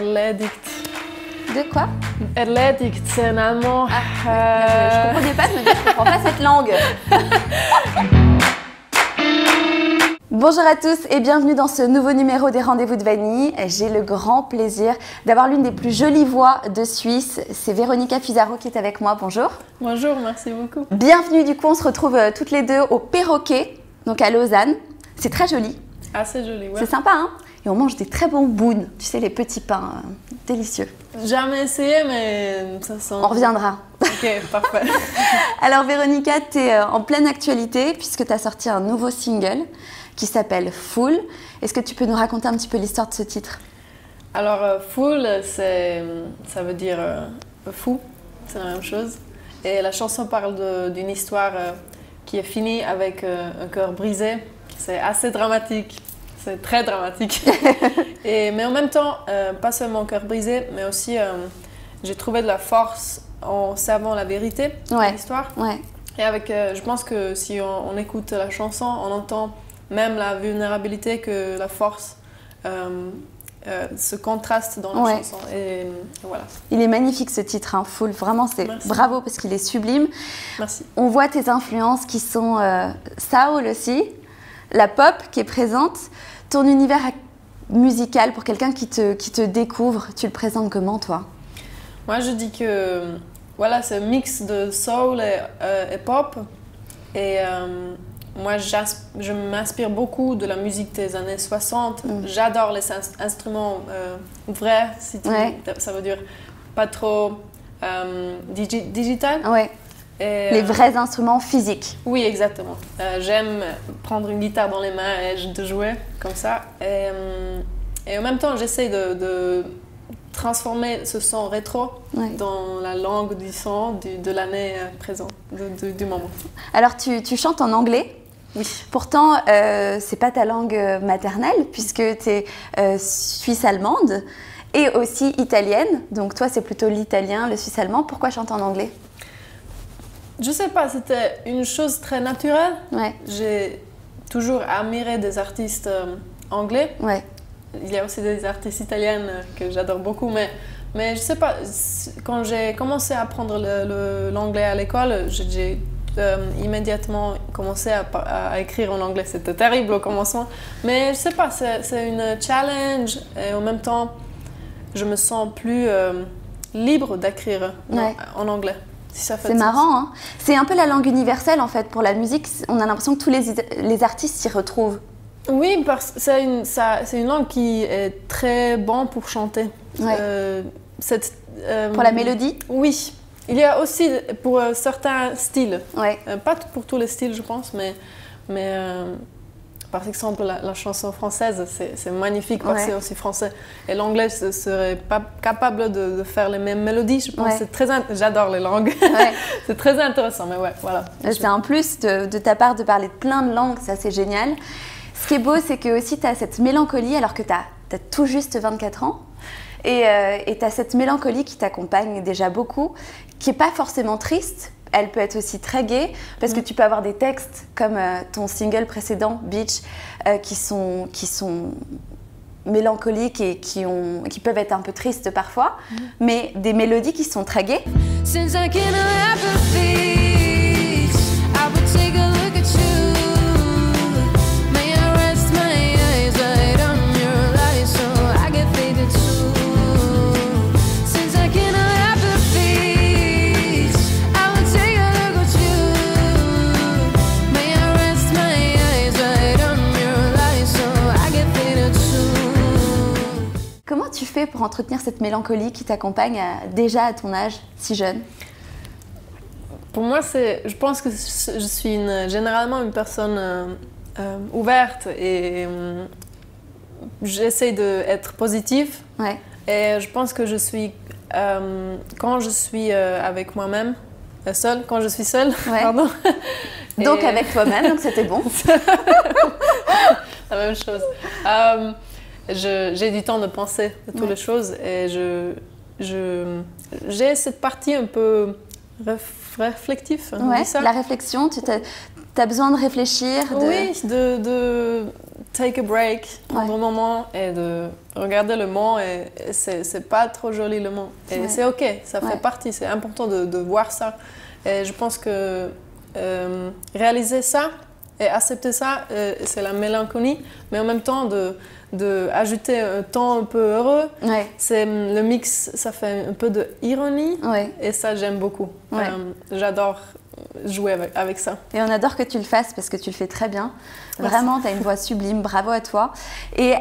Erledigt. De quoi? Erledigt, c'est un allemand. Je comprenais pas, je me disais, je comprends pas cette langue. Bonjour à tous et bienvenue dans ce nouveau numéro des Rendez-vous de Vanille. J'ai le grand plaisir d'avoir l'une des plus jolies voix de Suisse. C'est Véronica Fusaro qui est avec moi. Bonjour. Bonjour, merci beaucoup. Bienvenue, du coup on se retrouve toutes les deux au Perroquet, donc à Lausanne. C'est très joli. Ah, c'est joli, ouais. C'est sympa, hein? Et on mange des très bons bounes, tu sais, les petits pains délicieux. Jamais essayé, mais ça sent... On reviendra. Ok, parfait. Alors Véronica, tu es en pleine actualité puisque tu as sorti un nouveau single qui s'appelle Full. Est-ce que tu peux nous raconter un petit peu l'histoire de ce titre? Alors, Full, ça veut dire fou, c'est la même chose. Et la chanson parle d'une histoire qui est finie avec un cœur brisé. C'est assez dramatique. C'est très dramatique. Mais en même temps, pas seulement cœur brisé, mais aussi j'ai trouvé de la force en savant la vérité de l'histoire. Ouais. Et je pense que si on écoute la chanson, on entend même la vulnérabilité, que la force se contraste dans la chanson. Et voilà. Il est magnifique ce titre, hein, Full. Vraiment, c'est bravo parce qu'il est sublime. Merci. On voit tes influences qui sont soul aussi, la pop qui est présente. Ton univers musical, pour quelqu'un qui te découvre, tu le présentes comment, toi? Moi, je dis que voilà, c'est un mix de soul et pop. Et moi, je m'inspire beaucoup de la musique des années 60. J'adore les instruments vrais, ça veut dire pas trop digital. Ouais. Les vrais instruments physiques. Oui, exactement. J'aime prendre une guitare dans les mains et de jouer comme ça. Et en même temps, j'essaie de transformer ce son rétro dans la langue du son de l'année présente, du moment. Alors, tu chantes en anglais? Oui. Pourtant, c'est pas ta langue maternelle puisque tu es suisse-allemande et aussi italienne. Donc, toi, c'est plutôt l'italien, le suisse-allemand. Pourquoi chanter en anglais? Je sais pas, c'était une chose très naturelle. Ouais. J'ai toujours admiré des artistes anglais. Ouais. Il y a aussi des artistes italiennes que j'adore beaucoup, mais je sais pas, quand j'ai commencé à apprendre l'anglais à l'école, j'ai immédiatement commencé à écrire en anglais. C'était terrible au commencement, mais je sais pas, c'est une challenge et en même temps, je me sens plus libre d'écrire en anglais. C'est marrant, hein? C'est un peu la langue universelle en fait pour la musique. On a l'impression que tous les artistes s'y retrouvent. Oui, parce que c'est une langue qui est très bonne pour chanter. Ouais. Pour la mélodie? Oui. Il y a aussi pour certains styles. Ouais. Pas pour tous les styles, je pense, mais par exemple, la chanson française, c'est magnifique parce que c'est aussi français. Et l'anglais ne serait pas capable de faire les mêmes mélodies. Je pense j'adore les langues. Ouais. C'est très intéressant, mais ouais, voilà. C'est un plus de ta part de parler de plein de langues, ça c'est génial. Ce qui est beau, c'est que aussi tu as cette mélancolie alors que tu as tout juste 24 ans. Et tu as cette mélancolie qui t'accompagne déjà beaucoup, qui n'est pas forcément triste. Elle peut être aussi très gaie parce que tu peux avoir des textes comme ton single précédent, Beach, qui sont mélancoliques et qui peuvent être un peu tristes parfois, mais des mélodies qui sont très gaies. Comment tu fais pour entretenir cette mélancolie qui t'accompagne déjà à ton âge si jeune? Pour moi, je pense que je suis généralement une personne ouverte et j'essaie d'être positive. Ouais. Et je pense que je suis, quand je suis avec moi-même, seule, quand je suis seule, pardon. Donc avec toi-même, donc c'était bon. La même chose. J'ai du temps de penser à toutes les choses et j'ai cette partie un peu réflexive. Ouais, la réflexion, tu as besoin de réfléchir. Oui, take a break, prendre un moment et de regarder le monde. Et c'est pas trop joli le monde. Et c'est ok, ça fait partie, c'est important de voir ça. Et je pense que réaliser ça et accepter ça, c'est la mélancolie, mais en même temps d'ajouter un temps un peu heureux, c'est le mix, ça fait un peu d'ironie et ça j'aime beaucoup. J'adore jouer avec ça. Et on adore que tu le fasses parce que tu le fais très bien. Merci. Vraiment, tu as une voix sublime, bravo à toi. Et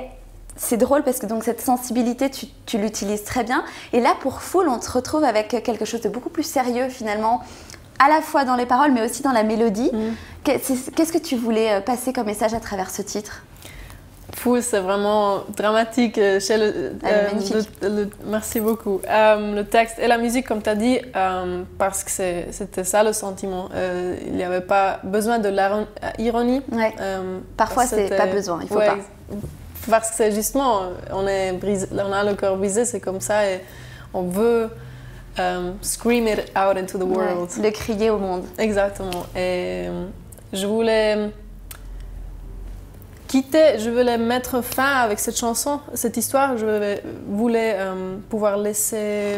c'est drôle parce que donc, cette sensibilité, tu l'utilises très bien. Et là, pour Fool, on te retrouve avec quelque chose de beaucoup plus sérieux finalement, à la fois dans les paroles mais aussi dans la mélodie. Qu'est-ce que tu voulais passer comme message à travers ce titre? Fool, c'est vraiment dramatique. Magnifique. Merci beaucoup. Le texte et la musique, comme tu as dit, parce que c'était ça le sentiment. Il n'y avait pas besoin de l'ironie. Parfois, c'est pas besoin, il faut pas. Parce que c'est justement, on a le cœur brisé, c'est comme ça, et on veut scream it out into the world. Le crier au monde. Exactement. Et je voulais mettre fin avec cette chanson, cette histoire. Je voulais pouvoir laisser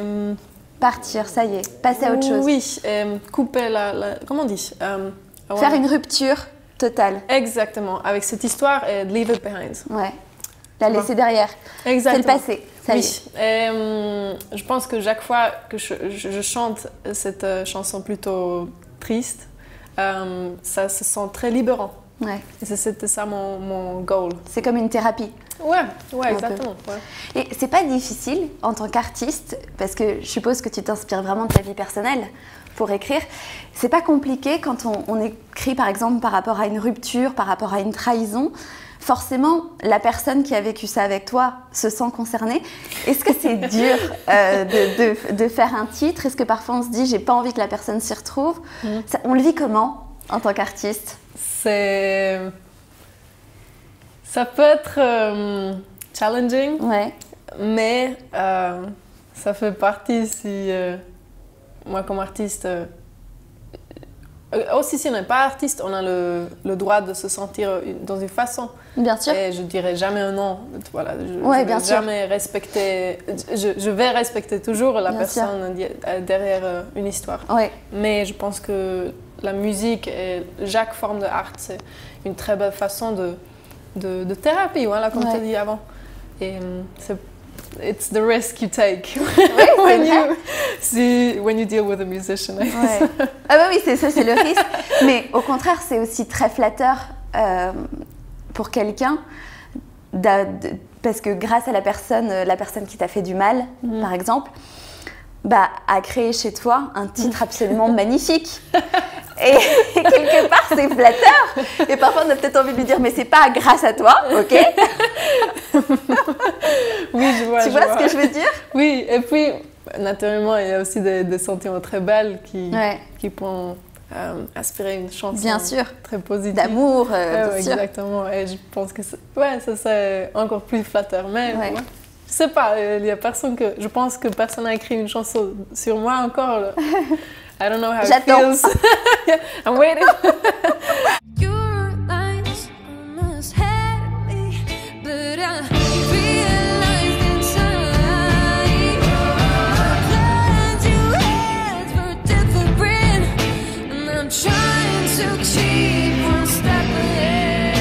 partir, ça y est, passer à autre chose. Oui, couper comment on dit faire une rupture totale. Exactement, avec cette histoire et leave it behind. La laisser derrière. Exactement. C'est le passé. Ça y est. Et je pense que chaque fois que je chante cette chanson plutôt triste, ça se sent très libérant. Et c'était ça mon goal. C'est comme une thérapie. Ouais, exactement. Et c'est pas difficile en tant qu'artiste, parce que je suppose que tu t'inspires vraiment de ta vie personnelle pour écrire. C'est pas compliqué quand on écrit par exemple par rapport à une rupture, par rapport à une trahison. Forcément, la personne qui a vécu ça avec toi se sent concernée. Est-ce que c'est dur de faire un titre? Est-ce que parfois on se dit j'ai pas envie que la personne s'y retrouve? On le vit comment en tant qu'artiste? Ça peut être challenging, mais ça fait partie si moi comme artiste, aussi si on n'est pas artiste, on a le droit de se sentir dans une façon. Bien sûr. Et je dirais jamais un non. Voilà, je vais respecter toujours la personne derrière une histoire. Mais je pense que la musique et chaque forme d'art, c'est une très belle façon de thérapie, voilà, comme tu as dit avant. Et it's the risk you take when you deal with a musician. Ah bah oui, c'est le risque. Mais au contraire, c'est aussi très flatteur pour quelqu'un parce que grâce à la personne qui t'a fait du mal, par exemple, a créé chez toi un titre absolument magnifique. Et quelque part, c'est flatteur. Et parfois, on a peut-être envie de lui dire, mais c'est pas grâce à toi, ok? Oui, je vois. Tu vois ce que je veux dire? Oui, et puis, naturellement, il y a aussi des sentiments très belles qui pourront inspirer une chanson bien sûr. Très positive. D'amour, bien sûr. Exactement. Et je pense que ça c'est encore plus flatteur. Mais je sais pas, il y a personne je pense que personne n'a écrit une chanson sur moi encore. I don't know how it feels. I'm waiting. Your lines almost had me, but I realized inside the plans you had were different, and I'm trying to keep one step ahead.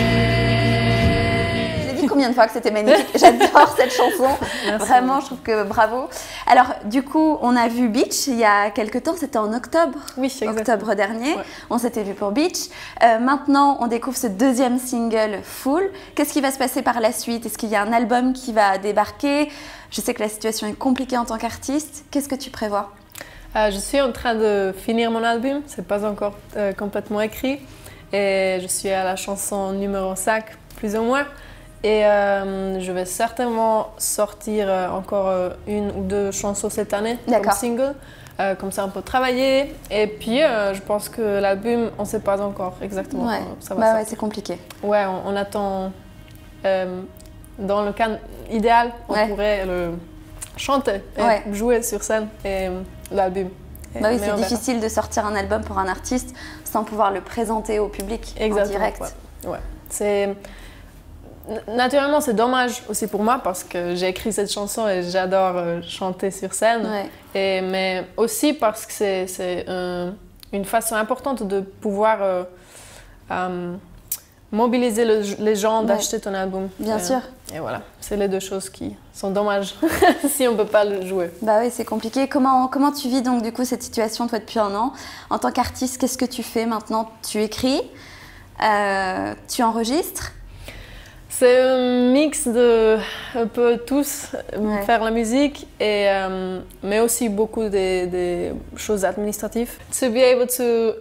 J'ai dit combien de fois que c'était magnifique. J'adore cette chanson. Merci. Vraiment, je trouve que bravo. Alors, du coup, on a vu Beach il y a quelques temps, c'était en octobre. Oui, exactement. Octobre dernier. On s'était vu pour Beach. Maintenant, on découvre ce deuxième single, Fool. Qu'est-ce qui va se passer par la suite? Est-ce qu'il y a un album qui va débarquer? Je sais que la situation est compliquée en tant qu'artiste. Qu'est-ce que tu prévois? Je suis en train de finir mon album. C'est pas encore complètement écrit. Et je suis à la chanson numéro 5, plus ou moins. Et je vais certainement sortir encore une ou deux chansons cette année comme single. Comme ça, on peut travailler. Et puis, je pense que l'album, on ne sait pas encore exactement comment ça va sortir. C'est compliqué. Ouais, on attend. Dans le cas idéal, on pourrait le chanter et jouer sur scène et l'album. Oui, c'est difficile de sortir un album pour un artiste sans pouvoir le présenter au public en direct. Ouais. C'est... naturellement, c'est dommage aussi pour moi parce que j'ai écrit cette chanson et j'adore chanter sur scène. Ouais. Mais aussi parce que c'est une façon importante de pouvoir mobiliser les gens d'acheter ton album. Bien sûr. Et voilà, c'est les deux choses qui sont dommages si on ne peut pas le jouer. Bah oui, c'est compliqué. Comment tu vis donc du coup cette situation toi depuis un an? En tant qu'artiste, qu'est-ce que tu fais maintenant? Tu écris, tu enregistres? C'est un mix de un peu tous, faire la musique, mais aussi beaucoup des choses administratives. To be able to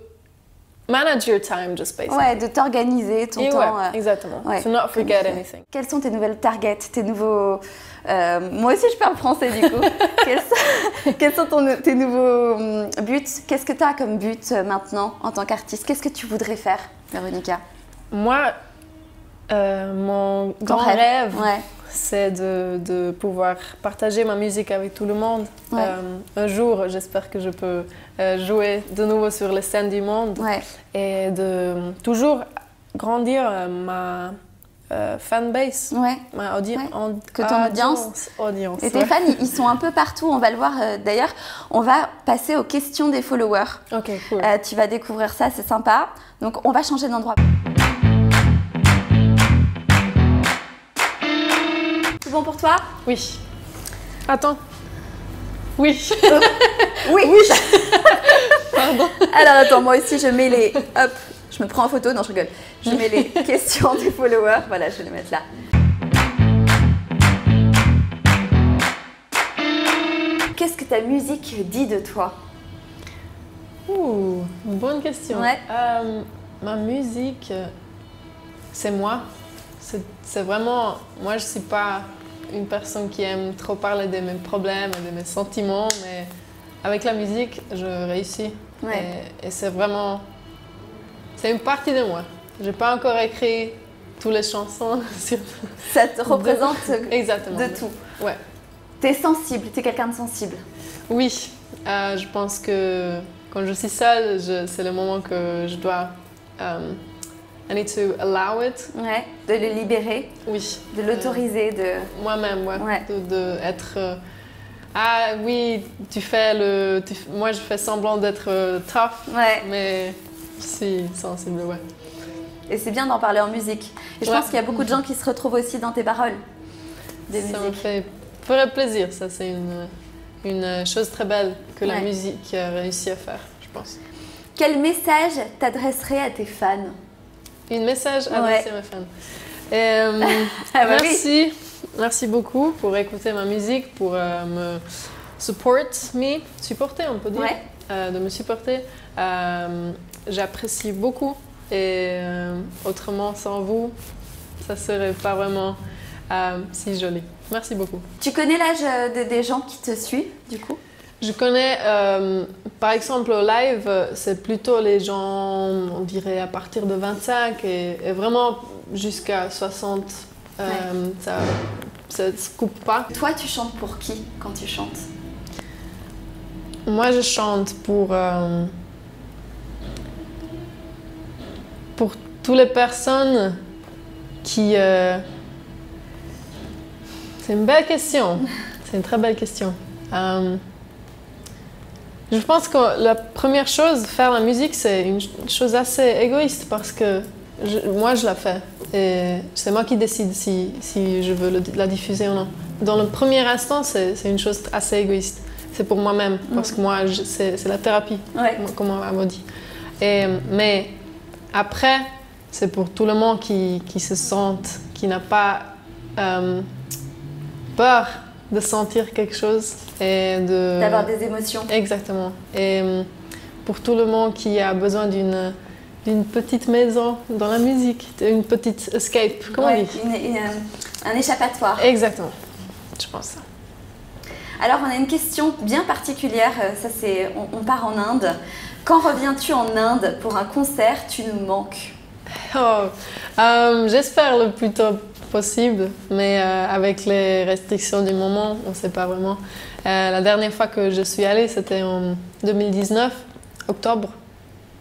manage your time, just basically. Ouais, de t'organiser ton temps. Exactement. Ouais, to not forget anything. Quelles sont tes nouvelles targets, tes nouveaux... moi aussi, je parle français du coup. Quels sont tes nouveaux buts? Qu'est-ce que tu as comme but maintenant en tant qu'artiste? Qu'est-ce que tu voudrais faire, Véronica? Moi, mon grand rêve, c'est de pouvoir partager ma musique avec tout le monde. Ouais. Un jour, j'espère que je peux jouer de nouveau sur les scènes du monde et de toujours grandir ma fanbase, ma audience. Et tes fans, ils sont un peu partout, on va le voir. D'ailleurs, on va passer aux questions des followers. Ok, cool. Tu vas découvrir ça, c'est sympa. Donc, on va changer d'endroit. C'est bon pour toi? Oui. Attends. Oui. Oui. Pardon. Alors attends, moi aussi je mets les... Hop, je me prends en photo, non je rigole. Je mets les questions des followers, voilà, je vais les mettre là. Qu'est-ce que ta musique dit de toi? Bonne question. Ouais. Ma musique, c'est moi. C'est vraiment... Moi, je ne suis pas une personne qui aime trop parler de mes problèmes et de mes sentiments, mais avec la musique, je réussis. Ouais. Et c'est vraiment... C'est une partie de moi. Je n'ai pas encore écrit toutes les chansons. Ça te représente exactement. De tout. Ouais. Tu es sensible, tu es quelqu'un de sensible. Oui. Je pense que quand je suis seule, c'est le moment que je dois... I need to allow it. Ouais, de le libérer. Oui. De l'autoriser, Moi-même, de être... ah oui, moi, je fais semblant d'être tough, mais je suis sensible, Et c'est bien d'en parler en musique. Et je pense qu'il y a beaucoup de gens qui se retrouvent aussi dans tes paroles. Ça me ferait plaisir. Ça, c'est une chose très belle que la musique a réussi à faire, je pense. Quel message t'adresserais à tes fans? Un message adressé à mes fans. Merci. Merci beaucoup pour écouter ma musique, pour me supporter, on peut dire, de me supporter. J'apprécie beaucoup et autrement, sans vous, ça serait pas vraiment si joli. Merci beaucoup. Tu connais l'âge des gens qui te suivent, du coup? Je connais, par exemple, au live, c'est plutôt les gens, on dirait, à partir de 25 et vraiment jusqu'à 60. Ça ne se coupe pas. Toi, tu chantes pour qui quand tu chantes? Moi, je chante pour toutes les personnes qui... C'est une belle question. C'est une très belle question. Je pense que la première chose, faire la musique, c'est une chose assez égoïste parce que moi, je la fais. Et c'est moi qui décide si je veux la diffuser ou non. Dans le premier instant, c'est une chose assez égoïste. C'est pour moi-même, parce que moi, c'est la thérapie, comme on m'a dit. Mais après, c'est pour tout le monde qui se sente, qui n'a pas peur de sentir quelque chose et d'avoir des émotions. Exactement. Et pour tout le monde qui a besoin d'une petite maison dans la musique, une petite escape, comment on dit? Un échappatoire. Exactement, je pense ça. Alors on a une question bien particulière, ça c'est, on part en Inde. Quand reviens-tu en Inde pour un concert? Tu nous manques. J'espère le plus tôt possible, mais avec les restrictions du moment, on ne sait pas vraiment. La dernière fois que je suis allée, c'était en 2019, octobre.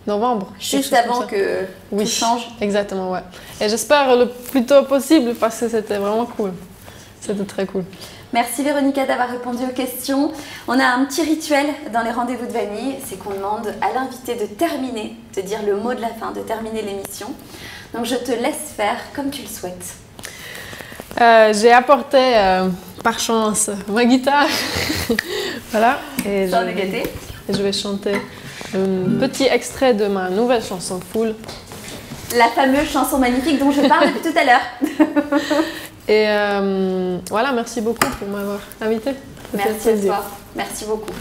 novembre. Juste avant que oui, tout change. Exactement, ouais. Et j'espère le plus tôt possible parce que c'était vraiment cool. C'était très cool. Merci Véronica d'avoir répondu aux questions. On a un petit rituel dans les rendez-vous de vanille, c'est qu'on demande à l'invité de terminer, de dire le mot de la fin, de terminer l'émission. Donc je te laisse faire comme tu le souhaites. J'ai apporté par chance ma guitare. Voilà. Et J'en ai gâté. je vais chanter un petit extrait de ma nouvelle chanson Full. La fameuse chanson magnifique dont je parle depuis tout à l'heure. Et voilà, merci beaucoup pour m'avoir invitée. Merci à toi. Merci beaucoup.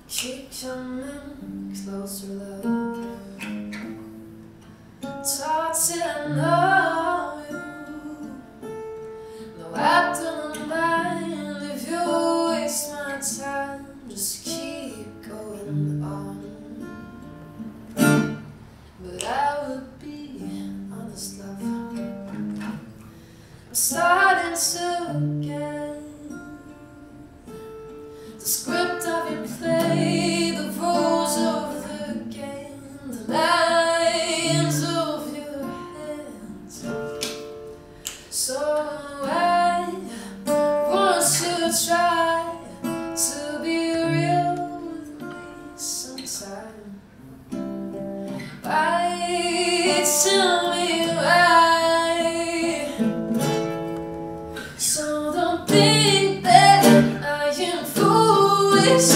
Keep coming closer, love. Talk till I know you. No, I don't mind if you waste my time. Just keep going on. But I would be honest, love. I'm starting to get the script of your play, the rules of the game, the lines of your hands. So I want you to try to be real with me sometime. Why tell me why? So don't think that I am foolish.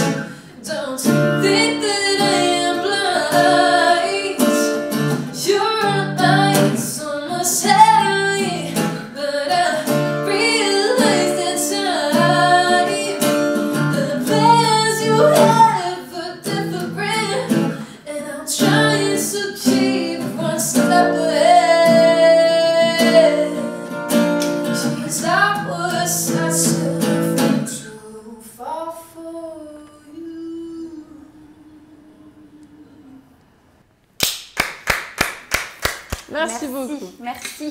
Don't think that I am blind. Your eyes almost had me, but I realized in time the plans you had were different, and I'm trying to keep one step ahead. 'Cause I was asking too far for you. Merci beaucoup. Merci.